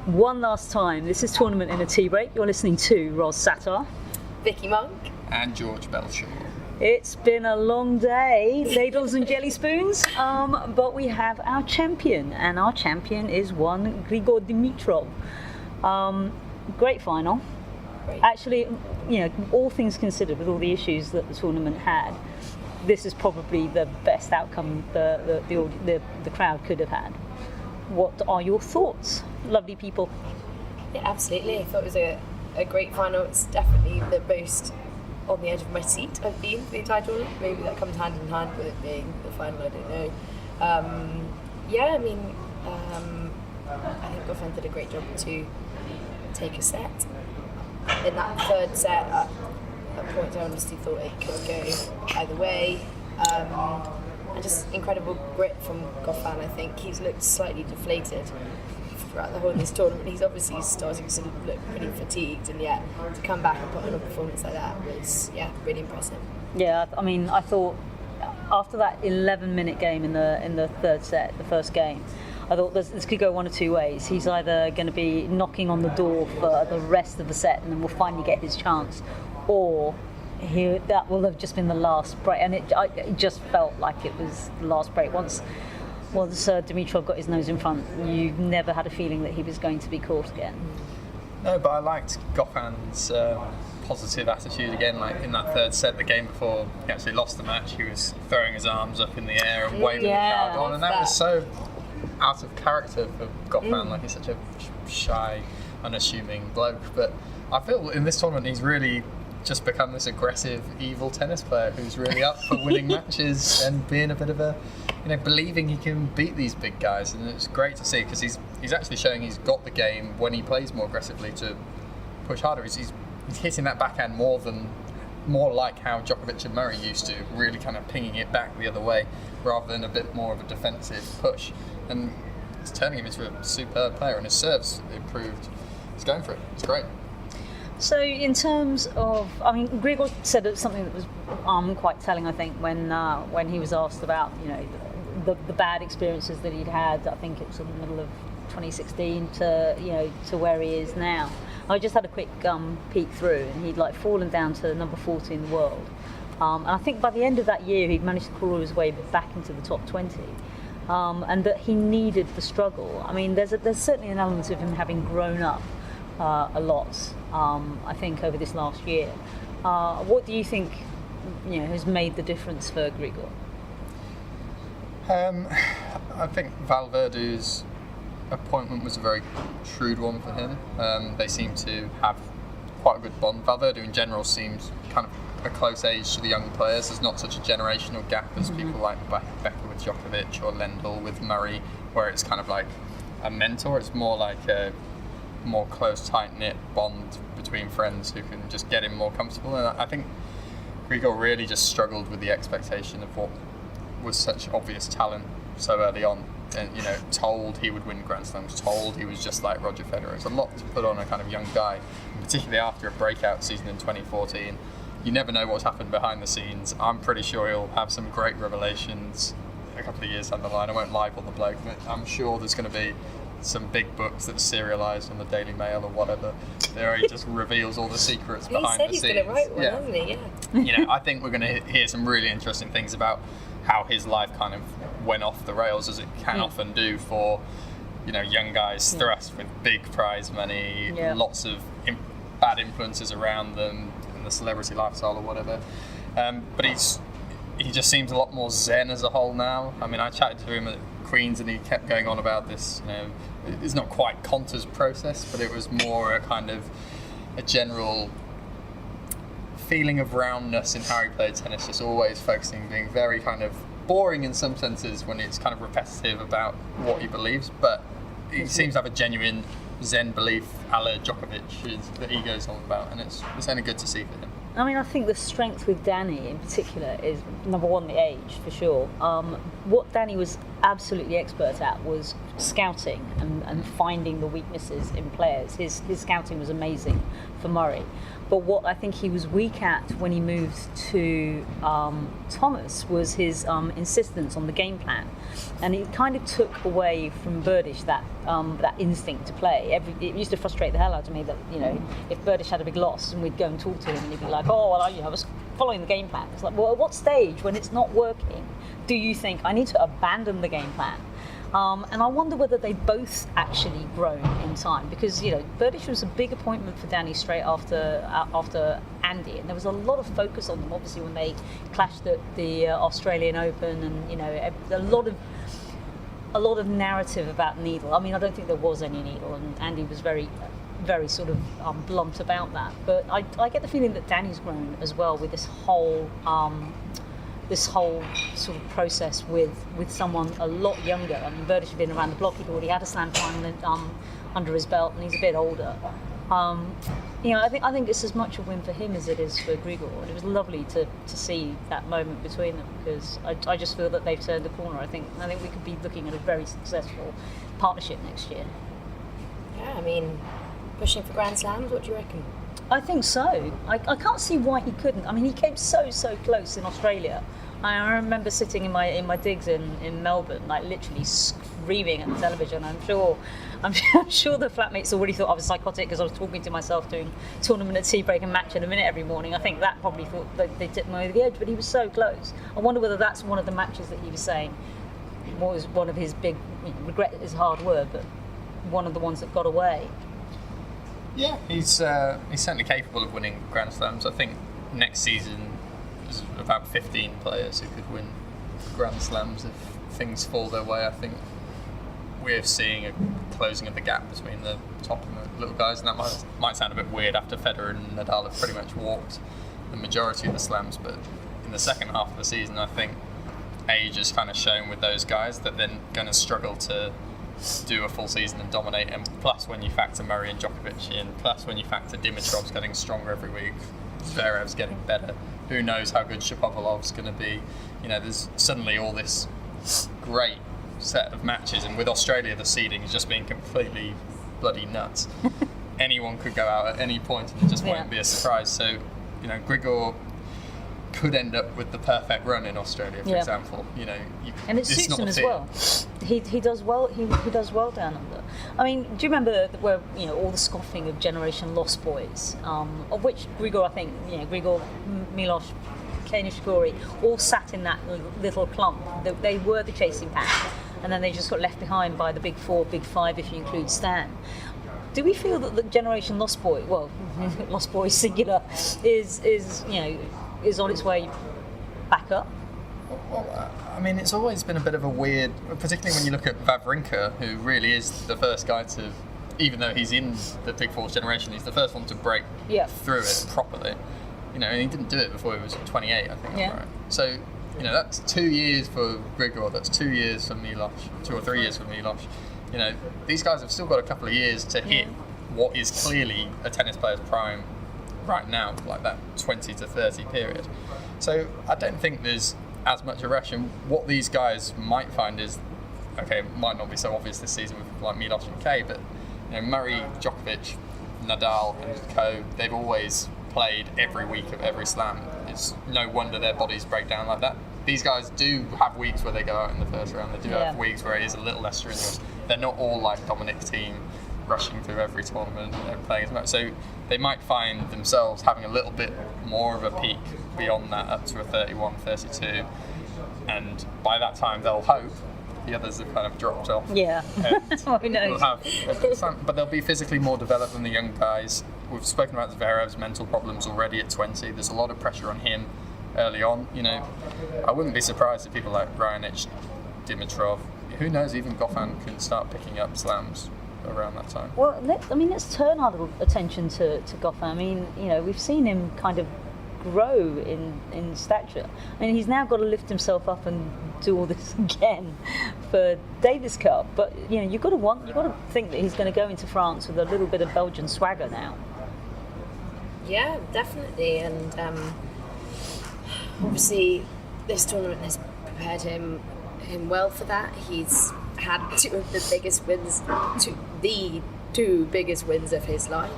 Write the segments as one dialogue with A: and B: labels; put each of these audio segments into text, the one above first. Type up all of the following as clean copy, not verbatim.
A: One last time, this is Tournament in a Teabreak. You're listening to Ros Satar,
B: Viki Monk,
C: and George Bellshaw.
A: It's been a long day, ladles and jelly spoons, but we have our champion, and our champion is one Grigor Dimitrov. Great final.
B: Great.
A: Actually, all things considered, with all the issues that the tournament had, this is probably the best outcome the crowd could have had. What are your thoughts, lovely people?
B: Yeah, absolutely. I thought it was a great final. It's definitely the most on the edge of my seat I've been for the entire tournament. Maybe that comes hand in hand with it being the final, I don't know. I think Goffin did a great job to take a set. In that third set, at points I honestly thought it could go either way. And just incredible grit from Goffin. I think he's looked slightly deflated throughout the whole of this tournament. He's obviously starting to look pretty fatigued, and yet to come back and put on a performance like that was really impressive.
A: Yeah, I mean, I thought after that 11-minute game in the third set, the first game, I thought this could go one of two ways. He's either going to be knocking on the door for the rest of the set and then we'll finally get his chance, or that will have just been the last break. And it just felt like it was the last break. Once Dimitrov got his nose in front, you never had a feeling that he was going to be caught again.
C: No, but I liked Goffin's positive attitude again. Like in that third set, the game before he actually lost the match, he was throwing his arms up in the air and waving the crowd on, and that was so out of character for Goffin. Like he's such a shy, unassuming bloke. But I feel in this tournament he's really just become this aggressive, evil tennis player who's really up for winning matches and being a bit of a, believing he can beat these big guys. And it's great to see because he's actually showing he's got the game when he plays more aggressively to push harder. He's hitting that backhand more like how Djokovic and Murray used to, really kind of pinging it back the other way rather than a bit more of a defensive push. And it's turning him into a superb player, and his serve's improved. He's going for it. It's great.
A: So in terms of, Grigor said something that was quite telling, I think, when he was asked about, the bad experiences that he'd had. I think it was in the middle of 2016 to where he is now. I just had a quick peek through, and he'd fallen down to number 40 in the world. And I think by the end of that year, he'd managed to crawl his way back into the top 20. And that he needed the struggle. I mean, there's certainly an element of him having grown up a lot, I think, over this last year. What do you think, has made the difference for Grigor?
C: I think Valverde's appointment was a very shrewd one for him. They seem to have quite a good bond. Valverde in general seems kind of a close age to the young players. There's not such a generational gap as people like Becker with Djokovic or Lendl with Murray, where it's kind of like a mentor. It's more like a more close, tight-knit bond between friends who can just get him more comfortable. And I think Grigor really just struggled with the expectation of what was such obvious talent so early on. And, told he would win Grand Slams, told he was just like Roger Federer. It's a lot to put on a kind of young guy, particularly after a breakout season in 2014. You never know what's happened behind the scenes. I'm pretty sure he'll have some great revelations a couple of years down the line. I won't libel the bloke, but I'm sure there's going to be some big books that are serialised on the Daily Mail or whatever, where he just reveals all the secrets behind the scenes.
B: He said he's going to write one, hasn't he? Yeah.
C: I think we're going to hear some really interesting things about how his life kind of went off the rails, as it can often do for, young guys thrust with big prize money, lots of bad influences around them, the celebrity lifestyle or whatever, but he just seems a lot more zen as a whole now. I mean, I chatted to him at Queen's and he kept going on about this, it's not quite Conter's process, but it was more a kind of a general feeling of roundness in how he played tennis, just always focusing, being very kind of boring in some senses when it's kind of repetitive about what he believes, but he seems to have a genuine Zen belief a la Djokovic that he goes on about, and it's only good to see for him.
A: I mean, I think the strength with Danny in particular is, number one, the age, for sure. What Danny was absolutely expert at was scouting and finding the weaknesses in players. His scouting was amazing for Murray. But what I think he was weak at when he moved to Thomas was his insistence on the game plan. and it kind of took away from Burdish that instinct to play. It used to frustrate the hell out of me that, you know, if Burdish had a big loss and we'd go and talk to him and he'd be like, oh, well, I was following the game plan. It's like, well, at what stage, when it's not working, do you think I need to abandon the game plan? And I wonder whether they both actually grown in time, because, you know, Burdish was a big appointment for Danny straight after Andy, and there was a lot of focus on them, obviously, when they clashed at the Australian Open, and, you know, a lot of narrative about Needle. I mean, I don't think there was any Needle, and Andy was very sort of blunt about that. But I get the feeling that Danny's grown as well with this whole sort of process with someone a lot younger. I mean, Burdish had been around the block. He'd already had a slam final under his belt, and he's a bit older. You know, I think it's as much a win for him as it is for Grigor. And it was lovely to see that moment between them, because I just feel that they've turned the corner. I think we could be looking at a very successful partnership next year.
B: Yeah, I mean, pushing for Grand Slams. What do you reckon?
A: I think so. I can't see why he couldn't. I mean, he came so close in Australia. I remember sitting in my digs in Melbourne, like literally screaming at the television. I'm sure the flatmates already thought I was psychotic because I was talking to myself doing tournament at Teabreak and match in a minute every morning. I think that probably thought that they tipped me over the edge, but he was so close. I wonder whether that's one of the matches that he was saying was one of his big, regret is a hard word, but one of the ones that got away.
C: Yeah, he's certainly capable of winning Grand Slams. I think next season there's about 15 players who could win Grand Slams if things fall their way. I think we're seeing a closing of the gap between the top and the little guys, and that might sound a bit weird after Federer and Nadal have pretty much walked the majority of the slams, but in the second half of the season I think age has kind of shown with those guys that they're going to struggle to do a full season and dominate. And plus, when you factor Murray and Djokovic in, plus when you factor Dimitrov's getting stronger every week, Zverev's getting better, who knows how good Shapovalov's going to be. You know, there's suddenly all this great set of matches, and with Australia the seeding is just being completely bloody nuts. Anyone could go out at any point and it just won't be a surprise. So, you know, Grigor could end up with the perfect run in Australia, for example. You know,
A: and it suits him as well. He does well. He does well down under. I mean, do you remember where, you know, all the scoffing of Generation Lost Boys, of which Grigor, I think, you know, Grigor, Milos, Kei Nishikori, all sat in that little clump. They were the chasing pack, and then they just got left behind by the big four, big five, if you include Stan. Do we feel that the Generation Lost Boy, well, Lost Boy singular, is you know, is on its way back up?
C: Well, I mean, it's always been a bit of a weird, particularly when you look at Wawrinka, who really is the first guy to, even though he's in the Big Four's generation, he's the first one to break through it properly. You know, and he didn't do it before he was 28, I think. Yeah. Right. So, you know, that's 2 years for Grigor, that's 2 years for Milos, 2 or 3 years for Milos. You know, these guys have still got a couple of years to hit what is clearly a tennis player's prime right now, like that 20 to 30 period. So I don't think there's as much a rush, and what these guys might find is, okay, it might not be so obvious this season with like Milos and Kei, but you know, Murray, Djokovic, Nadal and co, they've always played every week of every slam. It's no wonder their bodies break down like that. These guys do have weeks where they go out in the first round, they do have weeks where it is a little less strenuous. They're not all like Dominic's team rushing through every tournament and playing as much. So they might find themselves having a little bit more of a peak beyond that, up to a 31, 32. And by that time, they'll hope the others have kind of dropped off.
A: Yeah. Who knows?
C: But they'll be physically more developed than the young guys. We've spoken about Zverev's mental problems already at 20. There's a lot of pressure on him early on. You know, I wouldn't be surprised if people like Raonic, Dimitrov, who knows, even Goffin can start picking up slams around that time.
A: Well, let's turn our little attention to Goffin. I mean, you know, we've seen him kind of grow in stature. I mean, he's now got to lift himself up and do all this again for Davis Cup. But you know, you've got to think that he's going to go into France with a little bit of Belgian swagger now.
B: Yeah, definitely, and obviously this tournament has prepared him well for that. He's had two of the biggest wins, the two biggest wins of his life.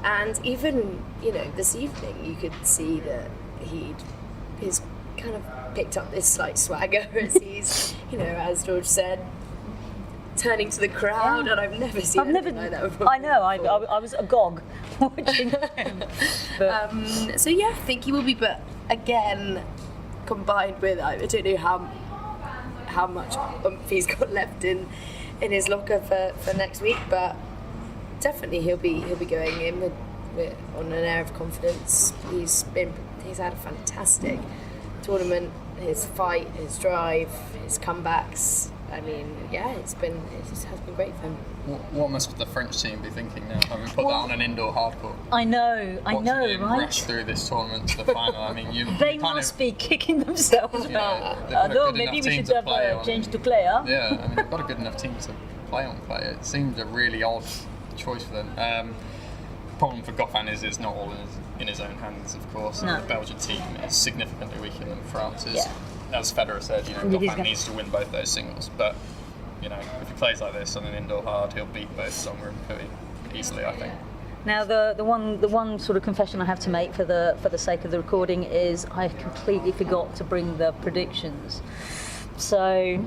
B: And even, you know, this evening you could see that his kind of picked up this slight swagger as he's, as George said, turning to the crowd, and I've never seen anything like that before.
A: I know, I was agog watching him. But.
B: So yeah, I think he will be, but again, combined with, I don't know how much oomph he's got left in his locker for next week, but definitely he'll be going in with on an air of confidence. He's had a fantastic tournament. His fight, his drive, his comebacks. I mean, yeah, it has been great for him.
C: What must the French team be thinking now? Having put that on an indoor hardcourt.
A: I know,
C: right?
A: Rush
C: through this tournament to the final. I mean,
A: they must be kicking themselves about.
C: No,
A: maybe we should have a change to clay. Huh?
C: Yeah, I mean, they've got a good enough team to play on clay. It seems a really odd choice for them. Problem for Goffin is it's not all in his own hands, of course.
A: No.
C: The Belgian team is significantly weaker than France's.
A: Yeah.
C: As Federer said, Goffin needs to win both those singles. But if he plays like this on an indoor hard, he'll beat both Songer and Pui easily, I think.
A: Now, the one sort of confession I have to make for the sake of the recording is I completely forgot to bring the predictions. So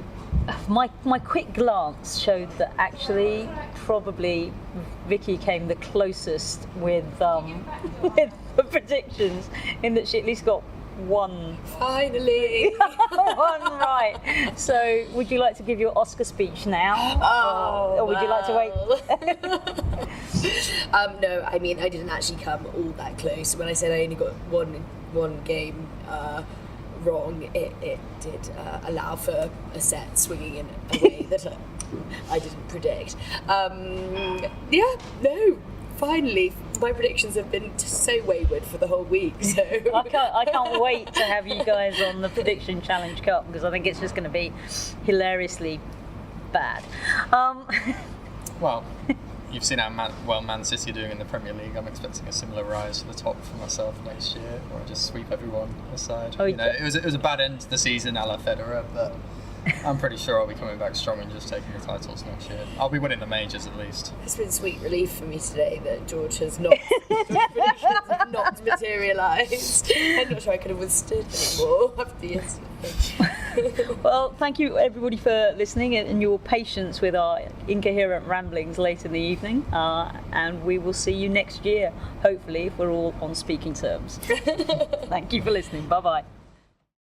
A: my quick glance showed that actually probably Viki came the closest with the predictions, in that she at least got one.
B: Finally!
A: One right. So, would you like to give your Oscar speech now? Or would you like to wait?
B: No, I mean, I didn't actually come all that close. When I said I only got one game wrong, it did allow for a set swinging in a way that I didn't predict. Finally, my predictions have been so wayward for the whole week. So
A: I can't wait to have you guys on the Prediction Challenge Cup, because I think it's just going to be hilariously bad.
C: Well, you've seen how Man City are doing in the Premier League. I'm expecting a similar rise to the top for myself next year, or I just sweep everyone aside. It was a bad end to the season, a la Federer, but I'm pretty sure I'll be coming back strong and just taking the titles next year. I'll be winning the majors at least.
B: It's been sweet relief for me today that George has not predictions have not materialised. I'm not sure I could have withstood anymore after yesterday.
A: Well, thank you everybody for listening and your patience with our incoherent ramblings late in the evening, and we will see you next year, hopefully, if we're all on speaking terms. Thank you for listening. Bye bye.